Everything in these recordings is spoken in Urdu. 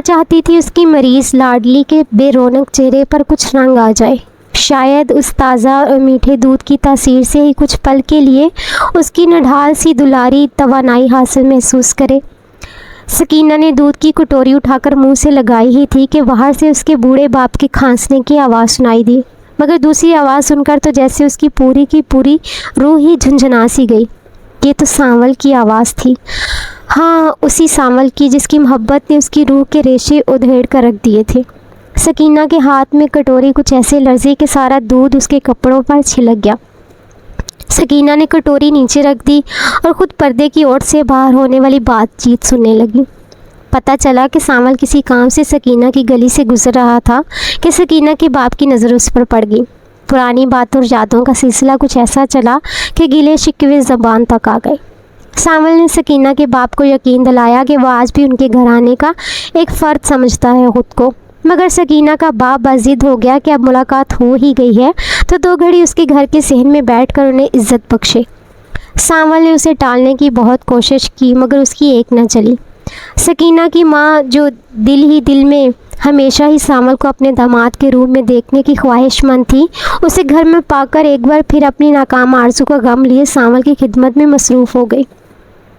چاہتی تھی اس کی مریض لاڈلی کے بے رونق چہرے پر کچھ رنگ آ جائے، شاید اس تازہ اور میٹھے دودھ کی تاثیر سے ہی کچھ پل کے لیے اس کی نڈھال سی دلاری توانائی حاصل محسوس کرے۔ سکینہ نے دودھ کی کٹوری اٹھا کر منہ سے لگائی ہی تھی کہ باہر سے اس کے بوڑھے باپ کے کھانسنے کی آواز سنائی دی، مگر دوسری آواز سن کر تو جیسے اس کی پوری روح ہی جھنجھنا سی گئی۔ یہ تو سانول کی آواز تھی، ہاں اسی سانول کی جس کی محبت نے اس کی روح کے ریشے ادھیڑ کر رکھ دیے تھے۔ سکینہ کے ہاتھ میں کٹوری کچھ ایسے لرزی کہ سارا دودھ اس کے کپڑوں پر چھلک گیا۔ سکینہ نے کٹوری نیچے رکھ دی اور خود پردے کی اوٹ سے باہر ہونے والی بات چیت سننے لگی۔ پتہ چلا کہ سانول کسی کام سے سکینہ کی گلی سے گزر رہا تھا کہ سکینہ کے باپ کی نظر اس پر پڑ گئی۔ پرانی باتوں اور یادوں کا سلسلہ کچھ ایسا چلا کہ گلے شکوے زبان تک آ گئے۔ سانول نے سکینہ کے باپ کو یقین دلایا کہ وہ آج بھی ان کے گھرانے کا ایک فرد سمجھتا ہے خود کو، مگر سکینہ کا باپ بضد ہو گیا کہ اب ملاقات ہو ہی گئی ہے تو 2 گھڑی اس کے گھر کے صحن میں بیٹھ کر انہیں عزت بخشے۔ سانول نے اسے ٹالنے کی بہت کوشش کی مگر اس کی ایک نہ چلی۔ سکینہ کی ماں جو دل ہی دل میں ہمیشہ ہی سانول کو اپنے داماد کے روپ میں دیکھنے کی خواہش مند تھی، اسے گھر میں پا کر ایک بار پھر اپنی ناکام آرزو کا غم لیے سانول کی خدمت میں مصروف ہو گئی۔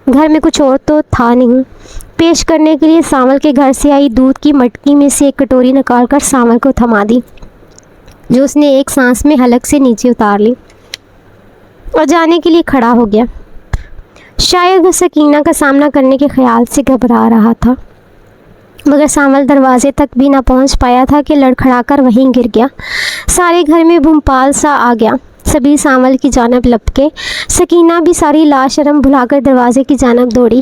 گھر میں کچھ اور تو تھا نہیں، پیش کرنے کے لیے سانول کے گھر سے آئی دودھ کی مٹکی میں سے ایک کٹوری نکال کر سانول کو تھما دی، جو اس نے ایک سانس میں حلق سے نیچے اتار لی اور جانے کے لیے کھڑا ہو گیا۔ شاید وہ سکینہ کا سامنا کرنے کے خیال سے گھبرا رہا تھا، مگر سانول دروازے تک بھی نہ پہنچ پایا تھا کہ لڑکھڑا کر وہیں گر گیا۔ سارے گھر میں بھوپال سا آ گیا، سبھی سانول کی جانب لپکے۔ سکینہ بھی ساری لاج شرم بھلا کر دروازے کی جانب دوڑی۔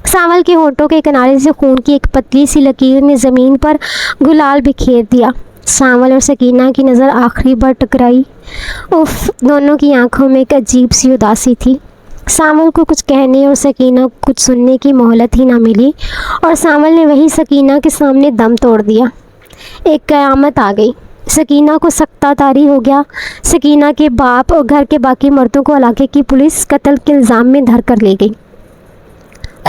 سانول کے ہونٹوں کے کنارے سے خون کی ایک پتلی سی لکیر نے زمین پر گلال بکھیر دیا۔ سانول اور سکینہ کی نظر آخری بار ٹکرائی۔ اف، دونوں کی آنکھوں میں ایک عجیب سی اداسی تھی۔ سانول کو کچھ کہنے اور سکینہ کو کچھ سننے کی مہلت ہی نہ ملی اور سانول نے وہی سکینہ کے سامنے دم توڑ دیا۔ ایک قیامت آ گئی۔ سکینہ کو سکتہ طاری ہو گیا۔ سکینہ کے باپ اور گھر کے باقی مردوں کو علاقے کی پولیس قتل کے الزام میں دھر کر لے گئی۔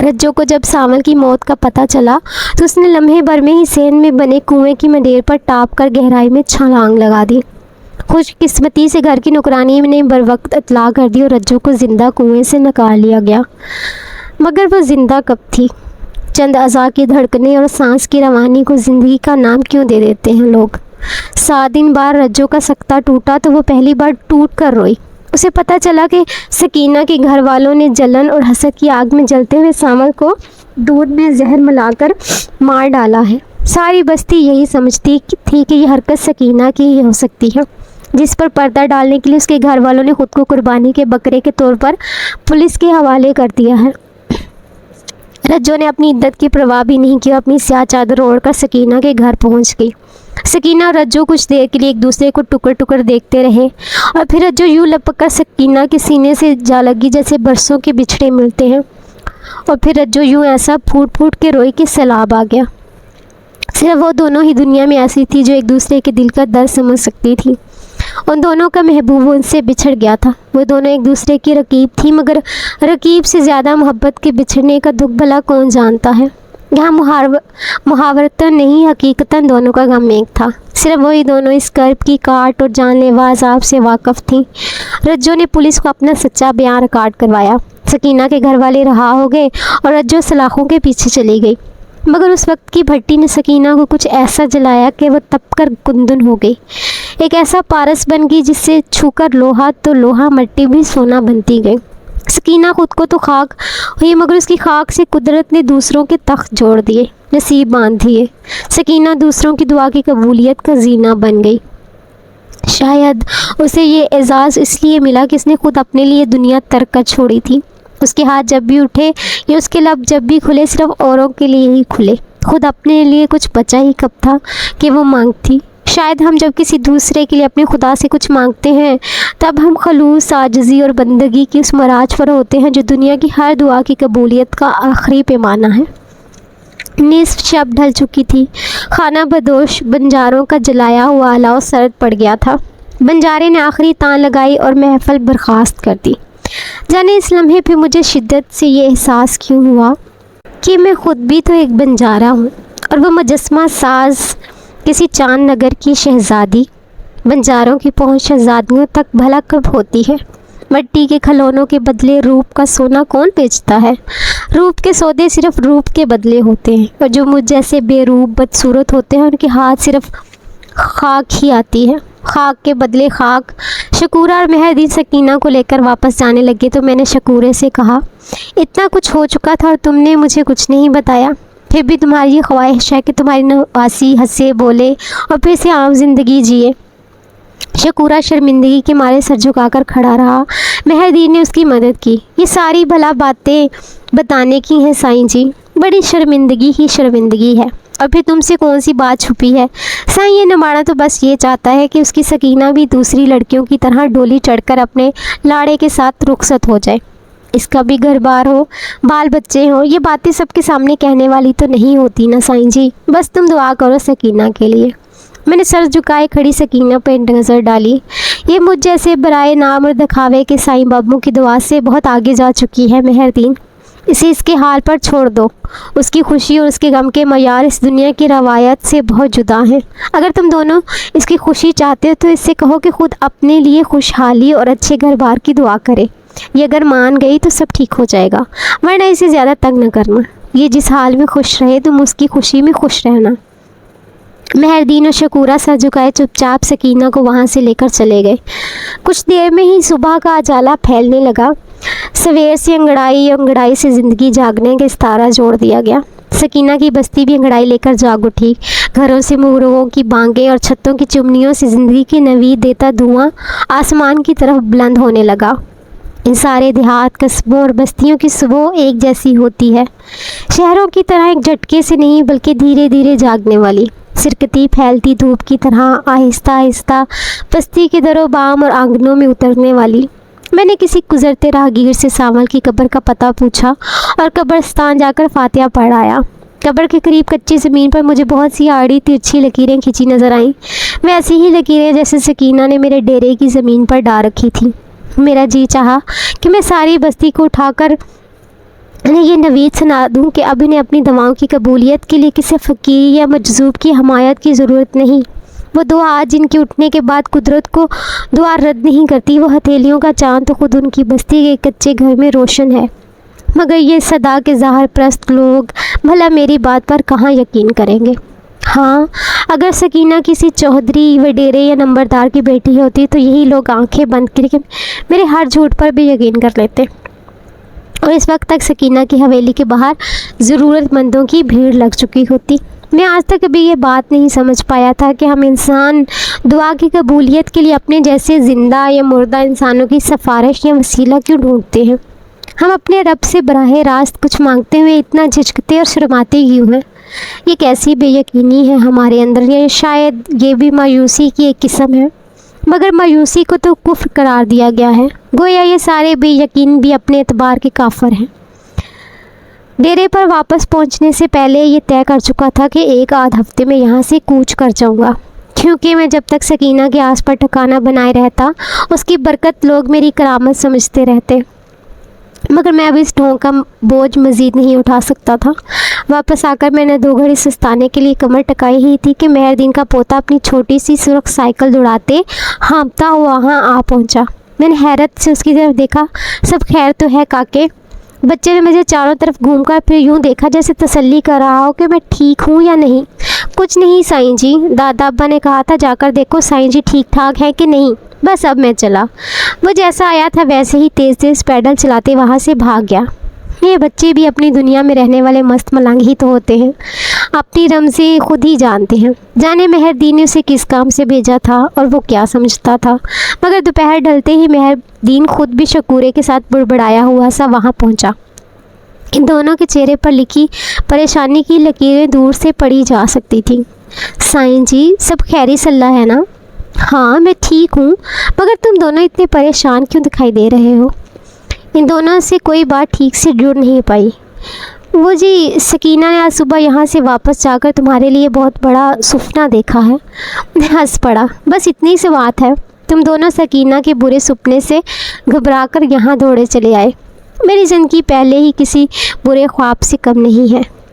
رجو کو جب سانول کی موت کا پتہ چلا تو اس نے لمحے بھر میں ہی صحن میں بنے کنویں کی مڈیر پر ٹاپ کر گہرائی میں چھلانگ لگا دی۔ خوش قسمتی سے گھر کی نوکرانی نے بر وقت اطلاع کر دی اور رجو کو زندہ کنویں سے نکال لیا گیا، مگر وہ زندہ کب تھی؟ چند اعضاء کی دھڑکنیں اور سانس کی روانی کو زندگی کا نام کیوں دے دیتے ہیں لوگ؟ 7 دن بعد رجو کا سکتہ ٹوٹا تو وہ پہلی بار ٹوٹ کر روئی۔ اسے پتہ چلا کہ سکینہ کے گھر والوں نے جلن اور حسد کی آگ میں جلتے ہوئے سانول کو دودھ میں زہر ملا کر مار ڈالا ہے۔ ساری بستی یہی سمجھتی تھی کہ یہ حرکت سکینہ کی ہی ہو سکتی ہے، جس پر پردہ ڈالنے کے لیے اس کے گھر والوں نے خود کو قربانی کے بکرے کے طور پر پولیس کے حوالے کر دیا ہے۔ رجو نے اپنی عدت کی پرواہ بھی نہیں کی اور اپنی سیاہ چادر اوڑھ کر سکینہ کے گھر پہنچ گئی۔ سکینہ اور رجو کچھ دیر کے لیے ایک دوسرے کو ٹکڑ ٹکڑ دیکھتے رہے اور پھر رجو یوں لپک کر سکینہ کے سینے سے جا لگی جیسے برسوں کے بچھڑے ملتے ہیں، اور پھر رجو یوں ایسا پھوٹ پھوٹ کے روئی کہ سیلاب آ گیا۔ صرف وہ دونوں ہی دنیا میں ایسی تھی جو ایک دوسرے کے دل کا درد سمجھ سکتی تھی۔ ان دونوں کا محبوب ان سے بچھڑ گیا تھا۔ وہ دونوں ایک دوسرے کی رقیب تھی، مگر رقیب سے زیادہ محبت کے بچھڑنے کا دکھ بھلا کون جانتا ہے۔ یہاں محاورتاً نہیں، حقیقتاً دونوں کا غم ایک تھا۔ صرف وہی دونوں اس کرب کی کاٹ اور جان لیوا عذاب سے واقف تھیں۔ رجو نے پولیس کو اپنا سچا بیان ریکارڈ کروایا۔ سکینہ کے گھر والے رہا ہو گئے اور رجو سلاخوں کے پیچھے چلی گئی، مگر اس وقت کی بھٹی نے سکینہ کو کچھ ایسا جلایا کہ وہ تپ کر گندن ہو گئی، ایک ایسا پارس بن گئی جس سے چھو کر لوہا تو لوہا، مٹی بھی سونا بنتی گئی۔ سکینہ خود کو تو خاک ہوئی، مگر اس کی خاک سے قدرت نے دوسروں کے تخت جوڑ دیے، نصیب باندھ دیے۔ سکینہ دوسروں کی دعا کی قبولیت کا زینہ بن گئی۔ شاید اسے یہ اعزاز اس لیے ملا کہ اس نے خود اپنے لیے دنیا ترک کر چھوڑی تھی۔ اس کے ہاتھ جب بھی اٹھے یا اس کے لب جب بھی کھلے، صرف اوروں کے لیے ہی کھلے، خود اپنے لیے کچھ بچا ہی کب تھا کہ وہ مانگتی۔ شاید ہم جب کسی دوسرے کے لیے اپنے خدا سے کچھ مانگتے ہیں تب ہم خلوص، عاجزی اور بندگی کی اس معراج پر ہوتے ہیں جو دنیا کی ہر دعا کی قبولیت کا آخری پیمانہ ہے۔ نصف شب ڈھل چکی تھی۔ خانہ بدوش بنجاروں کا جلایا ہوا الاؤ سرد پڑ گیا تھا۔ بنجارے نے آخری تان لگائی اور محفل برخاست کر دی۔ جانے اس لمحے پہ مجھے شدت سے یہ احساس کیوں ہوا کہ میں خود بھی تو ایک بنجارہ ہوں۔ اور وہ مجسمہ ساز کسی چاند نگر کی شہزادی، بنجاروں کی پہنچ شہزادیوں تک بھلا کب ہوتی ہے؟ مٹی کے کھلونوں کے بدلے روپ کا سونا کون بیچتا ہے؟ روپ کے سودے صرف روپ کے بدلے ہوتے ہیں، اور جو مجھ جیسے بے روپ بدصورت ہوتے ہیں ان کے ہاتھ صرف خاک ہی آتی ہے، خاک کے بدلے خاک۔ شکورہ اور مہر دین سکینہ کو لے کر واپس جانے لگے تو میں نے شکورے سے کہا، اتنا کچھ ہو چکا تھا اور تم نے مجھے کچھ نہیں بتایا، پھر بھی تمہاری یہ خواہش ہے کہ تمہاری نواسی ہنسے بولے اور پھر سے عام زندگی جیے۔ شکورہ شرمندگی کے مارے سر جھکا کر کھڑا رہا۔ مہر دین نے اس کی مدد کی، یہ ساری بھلا باتیں بتانے کی ہیں سائیں جی، بڑی شرمندگی ہی شرمندگی ہے، اور پھر تم سے کون سی بات چھپی ہے؟ سائیں یہ نماڑا تو بس یہ چاہتا ہے کہ اس کی سکینہ بھی دوسری لڑکیوں کی طرح ڈولی چڑھ کر اپنے لاڑے کے ساتھ رخصت ہو جائے، اس کا بھی گھر بار ہو، بال بچے ہوں۔ یہ باتیں سب کے سامنے کہنے والی تو نہیں ہوتی نا سائیں جی، بس تم دعا کرو سکینہ کے لیے۔ میں نے سر جھکائے کھڑی سکینہ پہ نظر ڈالی، یہ مجھ جیسے برائے نام اور دکھاوے کے سائیں بابوں کی دعا سے بہت آگے جا چکی ہے مہر دین، اسے اس کے حال پر چھوڑ دو، اس کی خوشی اور اس کے غم کے معیار اس دنیا کی روایت سے بہت جدا ہیں۔ اگر تم دونوں اس کی خوشی چاہتے ہو تو اس سے کہو کہ خود اپنے لیے خوشحالی اور اچھے گھر بار کی دعا کرے، یہ اگر مان گئی تو سب ٹھیک ہو جائے گا، ورنہ اسے زیادہ تنگ نہ کرنا، یہ جس حال میں خوش رہے تم اس کی خوشی میں خوش رہنا۔ مہر دین اور شکورہ سر جھکائے چپ چاپ سکینہ کو وہاں سے لے کر چلے گئے۔ کچھ دیر میں ہی صبح کا اجالا پھیلنے لگا، سویر سے انگڑائی سے زندگی جاگنے کا استارہ جوڑ دیا گیا۔ سکینہ کی بستی بھی انگڑائی لے کر جاگ اٹھی، گھروں سے مرغوں کی بانگیں اور چھتوں کی چمنیوں سے زندگی کی نوید دیتا دھواں آسمان کی طرف بلند ہونے لگا۔ ان سارے دیہات، قصبوں اور بستیوں کی صبح ایک جیسی ہوتی ہے، شہروں کی طرح ایک جھٹکے سے نہیں بلکہ دھیرے دھیرے جاگنے والی، سرکتی پھیلتی دھوپ کی طرح آہستہ آہستہ بستی کے در و بام اور آنگنوں میں اترنے والی۔ میں نے کسی گزرتے راہگیر سے ساول کی قبر کا پتہ پوچھا اور قبرستان جا کر فاتحہ پڑھ آیا۔ قبر کے قریب کچی زمین پر مجھے بہت سی آڑی ترچھی لکیریں کھینچی نظر آئیں، ویسی ہی لکیریں جیسے سکینہ نے میرے ڈیرے کی زمین پر ڈال رکھی تھی۔ میرا جی چاہا کہ میں ساری بستی کو اٹھا کر انہیں یہ نوید سنا دوں کہ اب انہیں اپنی دعاؤں کی قبولیت کے لیے کسی فقیر یا مجذوب کی حمایت کی ضرورت نہیں۔ وہ دعا جن کے اٹھنے کے بعد قدرت کو دعا رد نہیں کرتی، وہ ہتھیلیوں کا چاند تو خود ان کی بستی کے کچے گھر میں روشن ہے، مگر یہ صدا کے ظاہر پرست لوگ بھلا میری بات پر کہاں یقین کریں گے؟ ہاں، اگر سکینہ کسی چودھری وڈیرے یا نمبردار کی بیٹی ہوتی تو یہی لوگ آنکھیں بند کر کے میرے ہر جھوٹ پر بھی یقین کر لیتے، اور اس وقت تک سکینہ کی حویلی کے باہر ضرورت مندوں کی بھیڑ لگ چکی ہوتی۔ میں آج تک ابھی یہ بات نہیں سمجھ پایا تھا کہ ہم انسان دعا کی قبولیت کے لیے اپنے جیسے زندہ یا مردہ انسانوں کی سفارش یا وسیلہ کیوں ڈھونڈتے ہیں؟ ہم اپنے رب سے براہ راست کچھ مانگتے ہوئے اتنا جھجکتے اور شرماتے کیوں ہیں؟ یہ کیسی بے یقینی ہے ہمارے اندر، یا شاید یہ بھی مایوسی کی ایک قسم ہے، مگر مایوسی کو تو کفر قرار دیا گیا ہے، گویا یہ سارے بے یقین بھی اپنے اعتبار کے کافر ہیں۔ ڈیرے پر واپس پہنچنے سے پہلے یہ طے کر چکا تھا کہ ایک آدھ ہفتے میں یہاں سے کوچ کر جاؤں گا، کیونکہ میں جب تک سکینہ کے آس پر ٹھکانہ بنائے رہتا اس کی برکت لوگ میری کرامت سمجھتے رہتے، مگر میں اب اس ڈھونگ کا بوجھ مزید نہیں اٹھا سکتا تھا۔ واپس آ کر میں نے 2 گھڑی سستانے کے لیے کمر ٹکائی ہی تھی کہ مہر دین کا پوتا اپنی چھوٹی سی سرخ سائیکل دوڑاتے ہانپتا ہوا وہاں آ پہنچا۔ میں نے حیرت سے اس کی طرف دیکھا۔ سب خیر تو ہے کاکے؟ بچے نے مجھے چاروں طرف گھوم کر پھر یوں دیکھا جیسے تسلی کر رہا ہو کہ میں ٹھیک ہوں یا نہیں۔ کچھ نہیں سائیں جی، دادا ابا نے کہا تھا جا کر دیکھو سائیں جی ٹھیک ٹھاک ہے کہ نہیں، بس اب میں چلا۔ وہ جیسا آیا تھا ویسے ہی تیز تیز پیڈل چلاتے وہاں سے بھاگ گیا۔ یہ بچے بھی اپنی دنیا میں رہنے والے مست ملنگ ہی تو ہوتے ہیں، اپنی رمزیں خود ہی جانتے ہیں۔ جانے مہر دین نے اسے کس کام سے بھیجا تھا اور وہ کیا سمجھتا تھا، مگر دوپہر ڈھلتے ہی مہر دین خود بھی شکورے کے ساتھ بڑبڑایا ہوا سا وہاں پہنچا۔ ان دونوں کے چہرے پر لکھی پریشانی کی لکیریں دور سے پڑھی جا سکتی تھیں۔ سائیں جی سب خیری صلاح ہے نا؟ ہاں میں ٹھیک ہوں، مگر تم دونوں اتنے پریشان کیوں دکھائی دے رہے ہو؟ ان دونوں سے کوئی بات ٹھیک سے جڑ نہیں پائی۔ وہ جی سکینہ نے آج صبح یہاں سے واپس جا کر تمہارے لیے بہت بڑا سپنا دیکھا ہے۔ میں ہنس پڑا۔ بس اتنی سی بات ہے؟ تم دونوں سکینہ کے برے سپنے سے گھبرا کر یہاں دوڑے چلے آئے۔ میری زندگی پہلے ہی کسی برے خواب سے کم نہیں ہے۔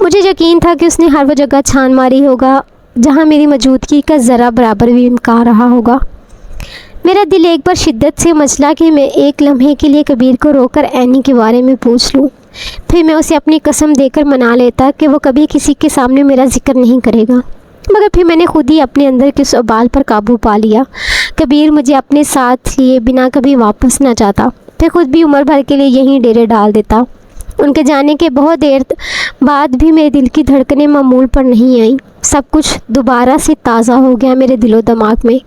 مجھے یقین تھا کہ اس نے ہر وہ جگہ چھان ماری ہوگا جہاں میری موجودگی کا ذرا برابر بھی امکان رہا ہوگا۔ میرا دل ایک بار شدت سے مچلا کہ میں ایک لمحے کے لیے کبیر کو روک کر اینی کے بارے میں پوچھ لوں، پھر میں اسے اپنی قسم دے کر منا لیتا کہ وہ کبھی کسی کے سامنے میرا ذکر نہیں کرے گا، مگر پھر میں نے خود ہی اپنے اندر کے اس ابال پر قابو پا لیا۔ کبیر مجھے اپنے ساتھ لیے بنا کبھی واپس نہ جاتا، پھر خود بھی عمر بھر کے لیے یہیں ڈیرے ڈال دیتا۔ ان کے جانے کے بہت دیر بعد بھی میرے دل کی دھڑکنیں معمول پر نہیں آئیں، سب کچھ دوبارہ سے تازہ ہو گیا میرے دل و دماغ میں۔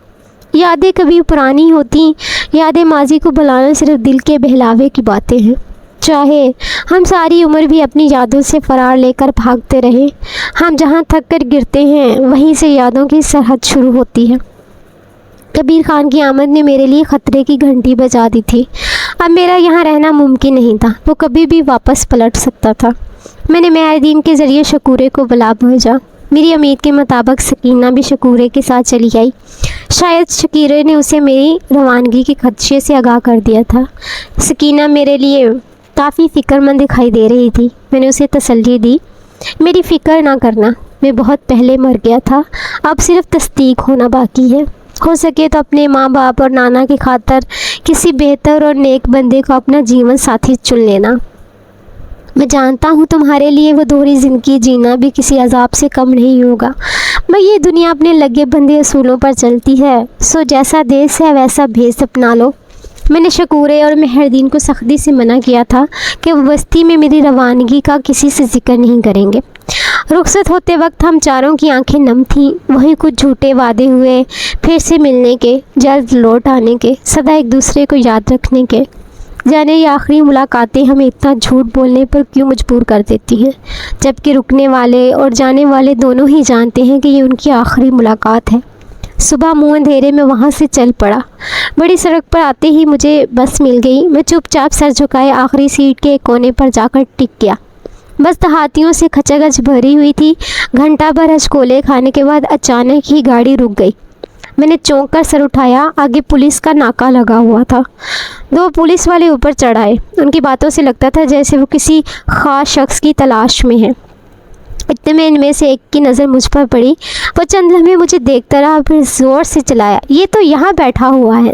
یادیں کبھی پرانی ہوتی، یادیں ماضی کو بلانا صرف دل کے بہلاوے کی باتیں ہیں۔ چاہے ہم ساری عمر بھی اپنی یادوں سے فرار لے کر بھاگتے رہیں، ہم جہاں تھک کر گرتے ہیں وہیں سے یادوں کی سرحد شروع ہوتی ہے۔ کبیر خان کی آمد نے میرے لیے خطرے کی گھنٹی بجا دی تھی۔ اب میرا یہاں رہنا ممکن نہیں تھا، وہ کبھی بھی واپس پلٹ سکتا تھا۔ میں نے مہردین کے ذریعے شکورے کو بلا بھیجا۔ میری امید کے مطابق سکینہ بھی شکورے کے ساتھ چلی آئی۔ شاید شکیرے نے اسے میری روانگی کے خدشے سے آگاہ کر دیا تھا۔ سکینہ میرے لیے کافی فکر مند دکھائی دے رہی تھی۔ میں نے اسے تسلی دی، میری فکر نہ کرنا، میں بہت پہلے مر گیا تھا، اب صرف تصدیق ہونا باقی ہے۔ ہو سکے تو اپنے ماں باپ اور نانا کی خاطر کسی بہتر اور نیک بندے کو اپنا جیون ساتھی چن لینا۔ میں جانتا ہوں تمہارے لیے وہ دوہری زندگی جینا بھی کسی عذاب سے کم نہیں ہوگا، میں یہ دنیا اپنے لگے بندے اصولوں پر چلتی ہے، سو جیسا دیس ہے ویسا بھیس اپنا لو۔ میں نے شکورے اور مہردین کو سختی سے منع کیا تھا کہ وہ بستی میں میری روانگی کا کسی سے ذکر نہیں کریں گے۔ رخصت ہوتے وقت ہم چاروں کی آنکھیں نم تھیں، وہی کچھ جھوٹے وعدے ہوئے، پھر سے ملنے کے، جلد لوٹ آنے کے، سدا ایک دوسرے کو یاد رکھنے کے۔ جانے یہ آخری ملاقاتیں ہمیں اتنا جھوٹ بولنے پر کیوں مجبور کر دیتی ہیں، جبکہ رکنے والے اور جانے والے دونوں ہی جانتے ہیں کہ یہ ان کی آخری ملاقات ہے۔ صبح منہ اندھیرے میں وہاں سے چل پڑا۔ بڑی سڑک پر آتے ہی مجھے بس مل گئی۔ میں چپ چاپ سر جھکائے آخری سیٹ کے ایک کونے پر جا کر ٹک گیا۔ بس دیہاتیوں سے کھچاکھچ بھری ہوئی تھی۔ گھنٹہ بھر ہچکولے کھانے کے بعد اچانک ہی گاڑی رک گئی۔ میں نے چونک کر سر اٹھایا، آگے پولیس کا ناکا لگا ہوا تھا۔ دو پولیس والے اوپر چڑھ آئے۔ ان کی باتوں سے لگتا تھا جیسے وہ کسی خاص شخص کی تلاش میں ہیں۔ اتنے میں ان میں سے ایک کی نظر مجھ پر پڑی۔ وہ چند لمحے مجھے دیکھتا رہا، پھر زور سے چلایا، یہ تو یہاں بیٹھا ہوا ہے۔